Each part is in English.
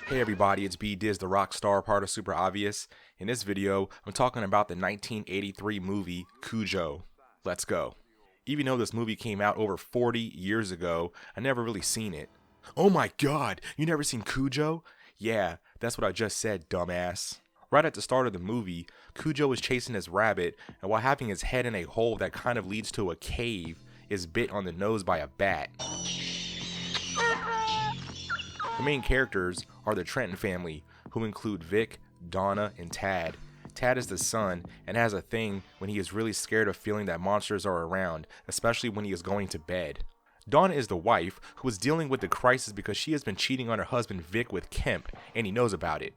Hey everybody, it's B Diz, the rock star part of SuperObvious. In this video, I'm talking about the 1983 movie Cujo. Let's go. Even though this movie came out over 40 years ago, I never really seen it. Oh my god, you never seen Cujo? Yeah, that's what I just said, dumbass. Right at the start of the movie, Cujo is chasing his rabbit, and while having his head in a hole that kind of leads to a cave, is bit on the nose by a bat. The main characters are the Trenton family, who include Vic, Donna, and Tad. Tad is the son and has a thing when he is really scared of feeling that monsters are around, especially when he is going to bed. Donna is the wife, who is dealing with the crisis because she has been cheating on her husband Vic with Kemp, and he knows about it.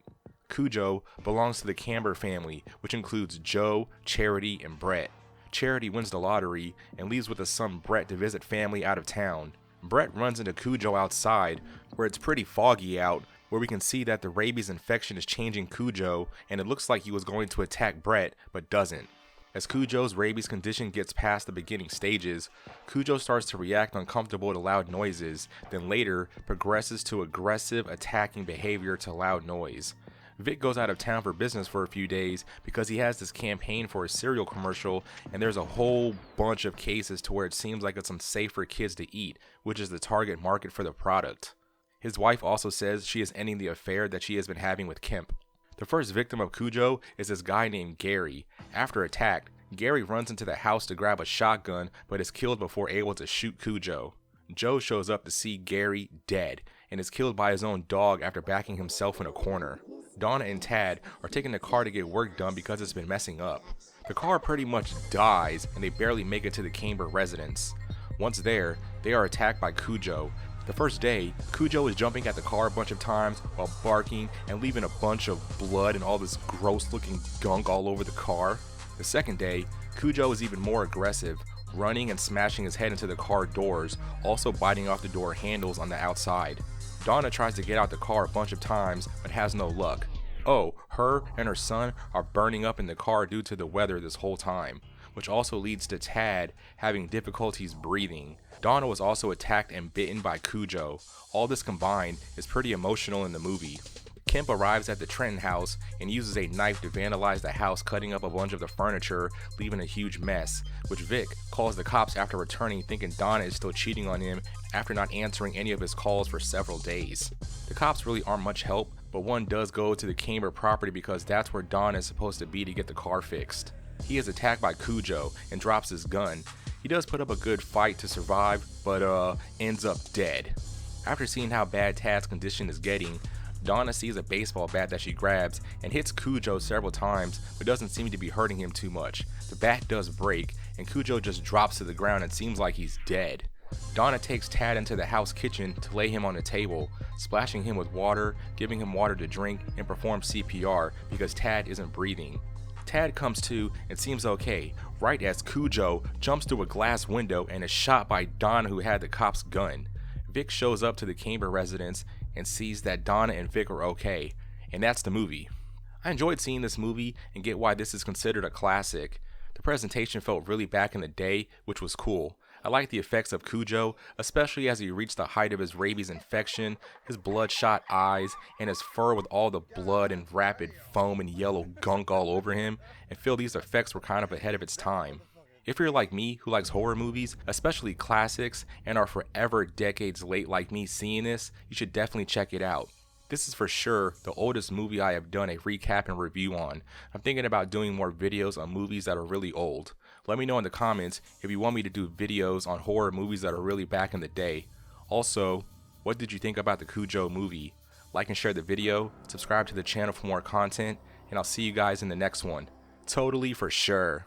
Cujo belongs to the Camber family, which includes Joe, Charity, and Brett. Charity wins the lottery and leaves with his son Brett to visit family out of town. Brett runs into Cujo outside, where it's pretty foggy out, where we can see that the rabies infection is changing Cujo, and it looks like he was going to attack Brett, but doesn't. As Cujo's rabies condition gets past the beginning stages, Cujo starts to react uncomfortable to loud noises, then later progresses to aggressive, attacking behavior to loud noise. Vic goes out of town for business for a few days because he has this campaign for a cereal commercial, and there's a whole bunch of cases to where it seems like it's unsafe for kids to eat, which is the target market for the product. His wife also says she is ending the affair that she has been having with Kemp. The first victim of Cujo is this guy named Gary. After attacked, Gary runs into the house to grab a shotgun but is killed before able to shoot Cujo. Joe shows up to see Gary dead and is killed by his own dog after backing himself in a corner. Donna and Tad are taking the car to get work done because it's been messing up. The car pretty much dies and they barely make it to the Camber residence. Once there, they are attacked by Cujo. The first day, Cujo is jumping at the car a bunch of times while barking and leaving a bunch of blood and all this gross looking gunk all over the car. The second day, Cujo is even more aggressive, running and smashing his head into the car doors, also biting off the door handles on the outside. Donna tries to get out the car a bunch of times but has no luck. Oh, her and her son are burning up in the car due to the weather this whole time, which also leads to Tad having difficulties breathing. Donna was also attacked and bitten by Cujo. All this combined is pretty emotional in the movie. Kemp arrives at the Trenton house and uses a knife to vandalize the house, cutting up a bunch of the furniture, leaving a huge mess, which Vic calls the cops after returning, thinking Donna is still cheating on him after not answering any of his calls for several days. The cops really aren't much help, but one does go to the Camber property because that's where Donna is supposed to be to get the car fixed. He is attacked by Cujo and drops his gun. He does put up a good fight to survive, but ends up dead. After seeing how bad Tad's condition is getting, Donna sees a baseball bat that she grabs and hits Cujo several times, but doesn't seem to be hurting him too much. The bat does break, and Cujo just drops to the ground and seems like he's dead. Donna takes Tad into the house kitchen to lay him on a table, splashing him with water, giving him water to drink, and perform CPR because Tad isn't breathing. Tad comes to and seems okay, right as Cujo jumps through a glass window and is shot by Donna, who had the cop's gun. Vic shows up to the Camber residence and sees that Donna and Vic are okay, and that's the movie. I enjoyed seeing this movie and get why this is considered a classic. The presentation felt really back in the day, which was cool. I like the effects of Cujo, especially as he reached the height of his rabies infection, his bloodshot eyes, and his fur with all the blood and rapid foam and yellow gunk all over him, and feel these effects were kind of ahead of its time. If you're like me, who likes horror movies, especially classics, and are forever decades late like me seeing this, you should definitely check it out. This is for sure the oldest movie I have done a recap and review on. I'm thinking about doing more videos on movies that are really old. Let me know in the comments if you want me to do videos on horror movies that are really back in the day. Also, what did you think about the Cujo movie? Like and share the video, subscribe to the channel for more content, and I'll see you guys in the next one. Totally for sure.